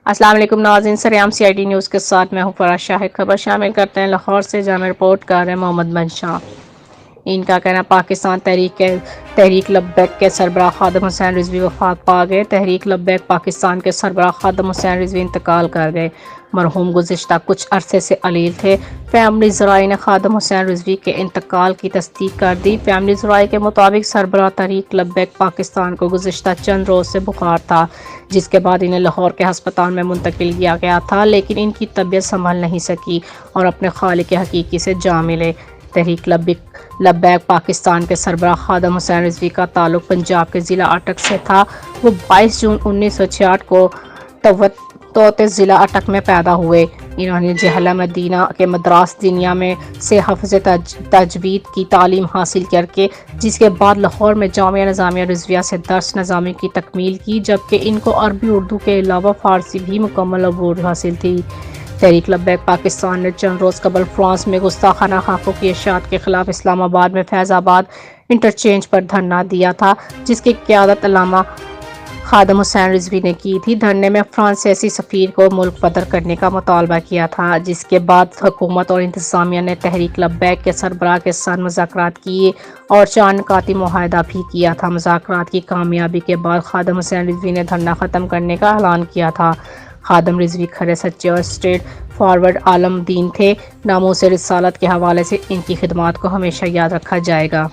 السلام علیکم ناظرین، سریام سی آئی ڈی نیوز کے ساتھ میں ہوں فراز شاہد۔ خبر شامل کرتے ہیں لاہور سے، جامع رپورٹ کر رہے ہیں محمد منشا۔ ان کا کہنا پاکستان تحریک لبیک کے سربراہ خادم حسین رضوی وفات پا گئے۔ تحریک لبیک پاکستان کے سربراہ خادم حسین رضوی انتقال کر گئے۔ مرحوم گزشتہ کچھ عرصے سے علیل تھے۔ فیملی ذرائع نے خادم حسین رضوی کے انتقال کی تصدیق کر دی۔ فیملی ذرائع کے مطابق سربراہ تحریک لبیک پاکستان کو گزشتہ چند روز سے بخار تھا، جس کے بعد انہیں لاہور کے ہسپتال میں منتقل کیا گیا تھا، لیکن ان کی طبیعت سنبھل نہیں سکی اور اپنے خالق حقیقی سے جا ملے۔ تحریک لبیک پاکستان کے سربراہ خادم حسین رضوی کا تعلق پنجاب کے ضلع اٹک سے تھا۔ وہ 22 جون 1966 کو توت ضلع اٹک میں پیدا ہوئے۔ انہوں نے جہلہ مدینہ کے مدراس دینیہ میں سے حفظ تجوید کی تعلیم حاصل کرکے جس کے بعد لاہور میں جامعہ نظامیہ رضویہ سے درس نظامی کی تکمیل کی، جبکہ ان کو عربی اردو کے علاوہ فارسی بھی مکمل عبور حاصل تھی۔ تحریک لبیک پاکستان نے چند روز قبل فرانس میں گستاخانہ خاکوں کی اشاعت کے خلاف اسلام آباد میں فیض آباد انٹرچینج پر دھرنا دیا تھا، جس کی قیادت علامہ خادم حسین رضوی نے کی تھی۔ دھرنے میں فرانسیسی سفیر کو ملک بدر کرنے کا مطالبہ کیا تھا، جس کے بعد حکومت اور انتظامیہ نے تحریک لبیک کے سربراہ کے ساتھ مذاکرات کیے اور 4 نکاتی معاہدہ بھی کیا تھا۔ مذاکرات کی کامیابی کے بعد خادم حسین رضوی نے دھرنا ختم کرنے کا اعلان کیا تھا۔ خادم رضوی کھرے، سچے اور اسٹریٹ فارورڈ عالم دین تھے۔ ناموس رسالت کے حوالے سے ان کی خدمات کو ہمیشہ یاد رکھا جائے گا۔